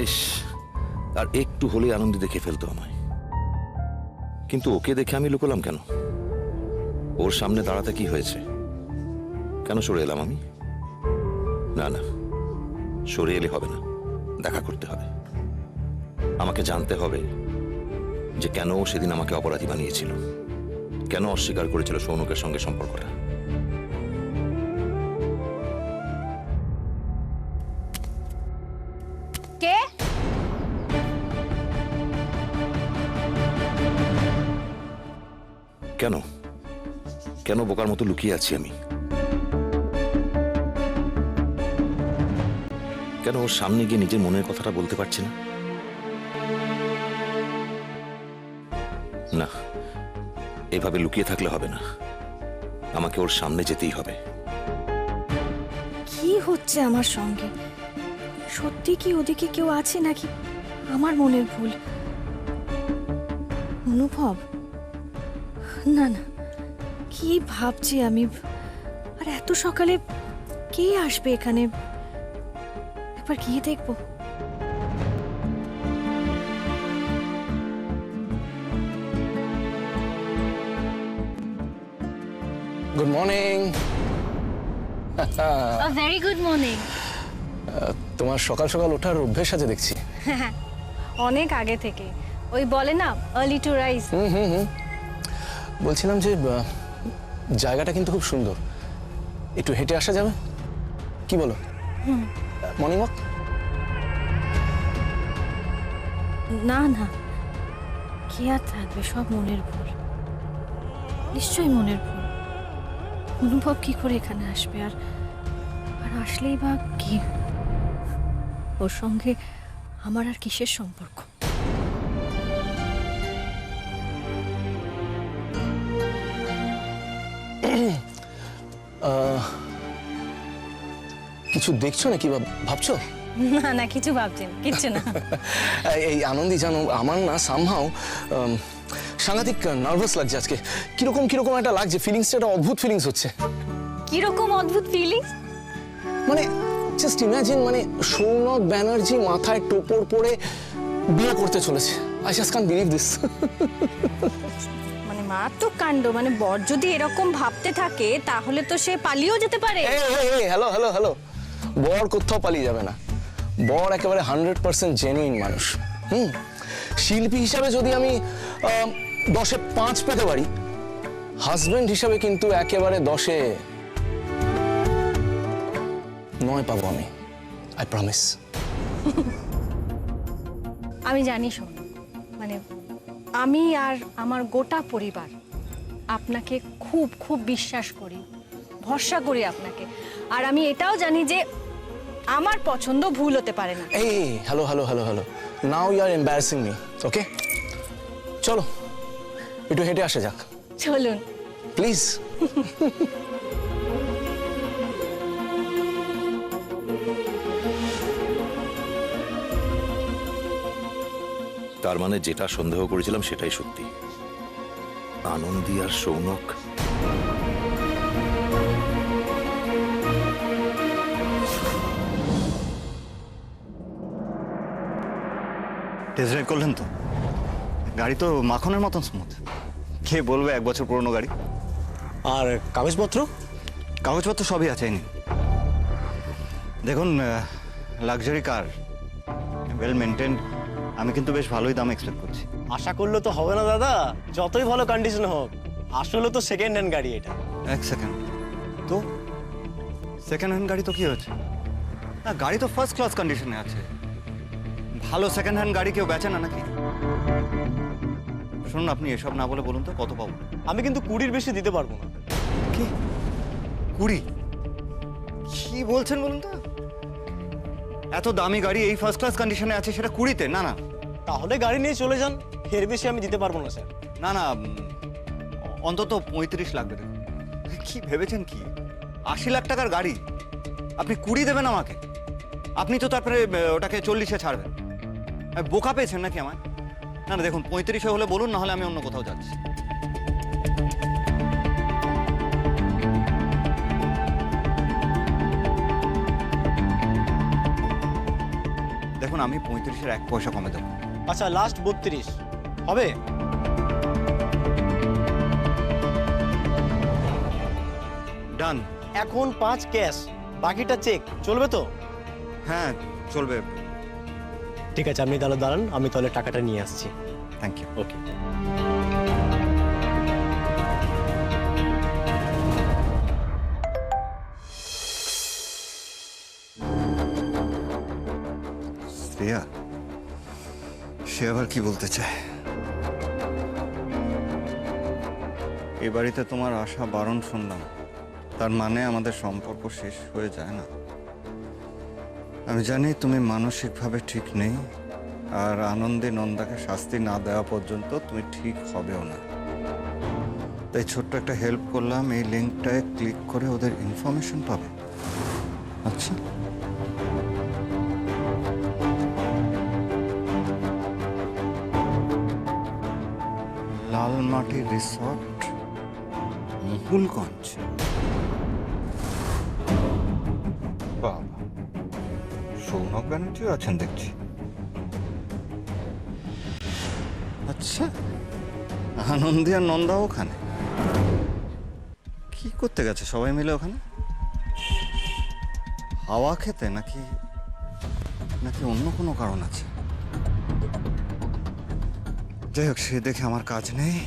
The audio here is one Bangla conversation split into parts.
ইস, আর একটু হলে আনন্দে দেখে ফেলতো আমায়, কিন্তু ওকে দেখে আমি লুকোলাম কেন? ওর সামনে দাঁড়াতে কি হয়েছে? কেন সরে এলাম আমি? না না, সরে এলে হবে না, দেখা করতে হবে। আমাকে জানতে হবে যে কেন ও সেদিন আমাকে অপরাধী বানিয়েছিল, কেন অস্বীকার করেছিল সৌনকের সঙ্গে সম্পর্কটা। কে? কেন কেন বোকার মতো লুকিয়ে আছি আমি? কেন ওর সামনে গিয়ে নিজের মনের কথাটা বলতে পারছি না? না, এভাবে লুকিয়ে থাকলে হবে না, আমাকে ওর সামনে যেতেই হবে। কি হচ্ছে আমার সঙ্গে? সত্যি কি ওদিকে কেউ আছে নাকি আমার মনের ভুল? অনুভব? না না, কি ভাবছি আমি? আর এত সকালে কে আসবে এখানে? একবার গিয়ে দেখবো। Good morning. Very good morning. তোমার সকাল সকাল ওঠার অভ্যেস আছে দেখছি। অনেক আগে থেকে, ওই বলে না আর্লি টু রাইজ। বলছিলাম যে জায়গাটা কিন্তু খুব সুন্দর, একটু হেঁটে আসা যাবে? কি বলো? Morning walk? না না, কি আর থাকবে, সব মনের ভুল, নিশ্চয়ই মনের ভুল। অনুভব কি করে এখানে আসবে? আর আর আসলেই বা কি? ওর সঙ্গে আমার আর কিসের সম্পর্ক? কিছু দেখছো নাকি বা ভাবছো? না না, কিছু ভাবছেন, কিচ্ছু না। এই আনন্দী জানো, আমার না সামহাও সাংঘাতিক নার্ভাস লাগছে আজকে। কিরকম কিরকম একটা লাগছে, ফিলিংসটা একটা অদ্ভুত ফিলিংস হচ্ছে। কিরকম অদ্ভুত ফিলিংস? মানে জাস্ট ইমাজিন, মানে সৌনক ব্যানার্জি মাথায় টোপর পরে বিয়ে করতে চলেছে। I just can't believe this. মানে মারাত্মক কাণ্ড। মানে বর যদি এরকম ভাবতে থাকে তাহলে তো সে পালিয়েও যেতে পারে। হ্যালো হ্যালো হ্যালো, বর কোথাও পালিয়ে যাবে না। বর একেবারে 100% জেনুইন মানুষ। শিল্পী হিসাবে যদি আমি 10-এ 5 পেতে পারি, হাজবেন্ড হিসাবে কিন্তু একেবারে 10-এ 9 পাবো আমি। I promise. আমি জানি শোন, মানে আমি আর আমার গোটা পরিবার আপনাকে খুব খুব বিশ্বাস করি, ভরসা করি আপনাকে। আর আমি এটাও জানি যে আমার পছন্দ ভুল হতে পারে না। এই hello hello hello hello, now you are embarrassing me. Okay, চলো একটু হেঁটে আসা যাক। চলুন প্লিজ। তার মানে যেটা সন্দেহ করেছিলাম সেটাই সত্যি, আনন্দী আর সৌনক। টেস্ট ড্রাইভ করলেন তো? গাড়ি তো মাখনের মতন স্মুথ। কে বলবে 1 বছর পুরনো গাড়ি। আর কাগজপত্র? কাগজপত্র সবই আছে। দেখুন, লাক্সারি কার, ওয়েল মেনটেন। আমি কিন্তু বেশ ভালোই দাম এক্সপেক্ট করছি। আশা করলে তো হবে না দাদা, যতই ভালো কন্ডিশন হোক, আসলে তো সেকেন্ড হ্যান্ড গাড়ি এটা। 1 সেকেন্ড, তো সেকেন্ড হ্যান্ড গাড়ি তো কি হচ্ছে? না, গাড়ি তো ফার্স্ট ক্লাস কন্ডিশনে আছে। ভালো সেকেন্ড হ্যান্ড গাড়ি কেউ বেচে না নাকি? শুনুন, আপনি এসব না বলে বলুন তো কত পাবো? আমি কিন্তু 20-র বেশি দিতে পারবো না। কি 20? কি বলছেন বলুন তো? এত দামি গাড়ি এই ফার্স্ট ক্লাস কন্ডিশনে আছে, সেটা 20-তে? না না, তাহলে গাড়ি নিয়ে চলে যান, এর বেশি আমি দিতে পারবো না স্যার। না না, অন্তত 35 লাগবে। দেখুন, কি ভেবেছেন কি? 80 লাখ টাকার গাড়ি আপনি 20 দেবেন আমাকে? আপনি তো তারপরে ওটাকে 40-এ ছাড়বেন। বোকা পেয়েছেন নাকি আমায়? না না, দেখুন 35 হলে বলুন, না হলে আমি অন্য কোথাও যাচ্ছি। দেখুন আমি 35-এর 1 পয়সা কমে দেবো। আচ্ছা লাস্ট 32 হবে? ডান। এখন 5 ক্যাশ, বাকিটা চেক, চলবে তো? হ্যাঁ চলবে। ঠিক আছে, আপনি তাহলে দাঁড়ান, আমি তাহলে টাকাটা নিয়ে আসছি। Thank you. ওকে। শ্রেয়া, সে আবার কি বলতে চায়? এ বাড়িতে তোমার আশা বারণ শুনলাম, তার মানে আমাদের সম্পর্ক শেষ হয়ে যায় না। আমি জানি তুমি মানসিকভাবে ঠিক নেই, আর আনন্দে নন্দাকে শাস্তি না দেওয়া পর্যন্ত তুমি ঠিক হবেও না। তাই ছোট্ট একটা হেল্প করলাম, এই লিঙ্কটায় ক্লিক করে ওদের ইনফরমেশন পাবে। আচ্ছা, লালমাটি রিসর্ট, মহুলগঞ্জ। বাবা, সৌনক ব্যানার্জিও আছেন দেখছি। আচ্ছা, আনন্দী আর নন্দা ওখানে কি করতে গেছে সবাই মিলে ওখানে? হাওয়া খেতে নাকি নাকি অন্য কোনো কারণ আছে? যাই হোক, সে দেখে আমার কাজ নেই।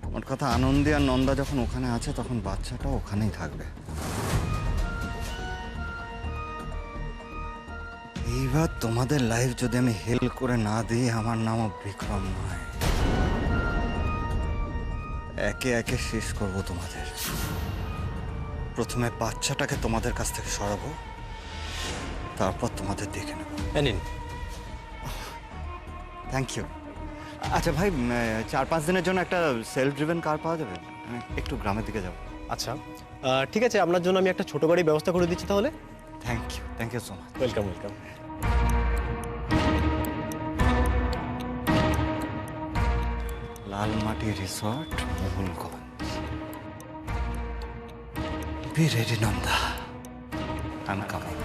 আমার কথা, আনন্দী আর নন্দা যখন ওখানে আছে তখন বাচ্চাটা ওখানেই থাকবে। এইবার তোমাদের লাইফ যদি আমি হেল্প করে না দিই, আমার নামও বিক্রম নয়। একে একে শেষ করব তোমাদের। প্রথমে বাচ্চাটাকে তোমাদের কাছ থেকে সরাবো, তারপর তোমাদের দেখে নেব। নিন। Thank you. আচ্ছা ভাই, 4-5 দিনের জন্য একটা সেলফ ড্রিভেন কার পাওয়া যাবে? আমি একটু গ্রামের দিকে যাব। আচ্ছা ঠিক আছে, আপনার জন্য আমি একটা ছোট গাড়ির ব্যবস্থা করে দিচ্ছি তাহলে। Thank you so much. Welcome welcome. Lalmati resort, Mahulganj. Be ready Nanda, I am coming.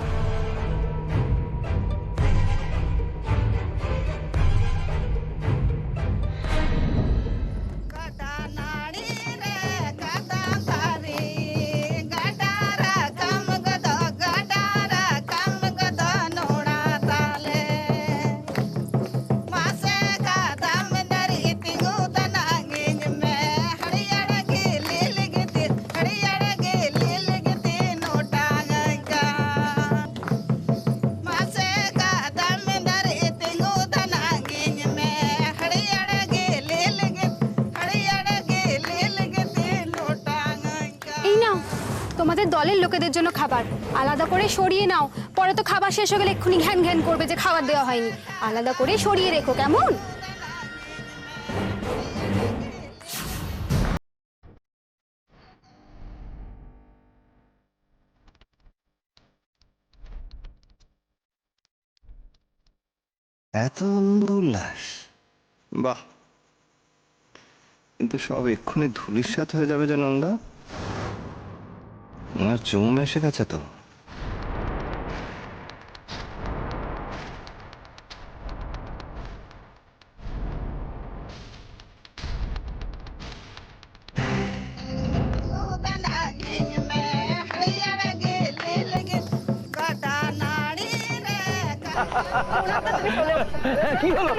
তোমাদের দলের লোকেদের জন্য খাবার আলাদা করে সরিয়ে নাও, পরে তো খাবার শেষ হয়ে গেলে এক্ষুনি ঘ্যান ঘ্যান করবে যে খাবার দেওয়া হয়নি। আলাদা করে সরিয়ে রেখো, কেমন? এত উল্লাস, বাহ! কিন্তু সব এক্ষুনি ধূলিসাৎ হয়ে যাবে যে নন্দা। আমার জম এসে গেছে তো। কি হলো?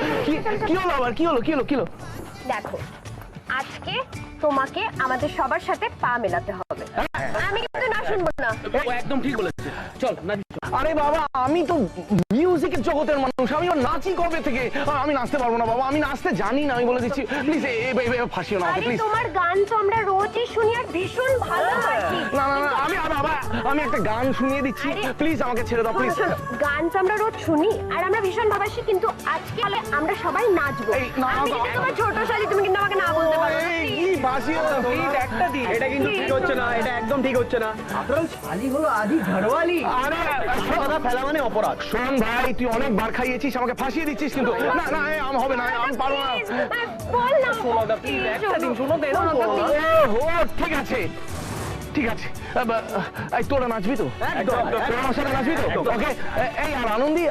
কি হলো আবার? কি হলো? দেখো, আজকে তোমাকে আমাদের সবার সাথে পা মেলাতে হবে। আমি কিন্তু না শুনবো না। একদম ঠিক বলেছে, চল না। আরে বাবা, আমি তো মিউজিকের জগতের মানুষ, আমি নাচি কবে থেকে। আমি নাচতে পারবো না বাবা, আমি নাচতে জানি না, আমি বলে দিচ্ছি। প্লিজ ফাঁসিও না আমাকে, প্লিজ। তোমার গান তো আমরা রোজই শুনি আর ভীষণ ভালো হয়। না না না, আমি একটা গান শুনিয়ে দিচ্ছি, প্লিজ আমাকে ছেড়ে দাও, প্লিজ। গান তো আমরা রোজ শুনি আর আমরা ভীষণ ভালোবাসি, কিন্তু আজকে আমরা সবাই নাচবো। আমি কিন্তু তোমার ছোট শালি, তুমি কিন্তু আমাকে না বলতে পারো। এটা কিন্তু ঠিক হচ্ছে না, এটা একদম ঠিক হচ্ছে না। আপনার শালি হলো আদি ঘরওয়ালি। আরে কথা ফেলা মানে অপরাধ। শোন ভাই, তুই অনেক বার খাইয়েছিস, আমাকে ফাঁসিয়ে দিচ্ছিস, কিন্তু না না হবে না, আমি পারবো না। বল না, শোনো দা প্লিজ, একটা দিন শোনো তো। ঠিক আছে এই তোরা নাচবি তো? তোরা আমার সাথে নাচবি তো? ওকে, এই আর আনন্দি,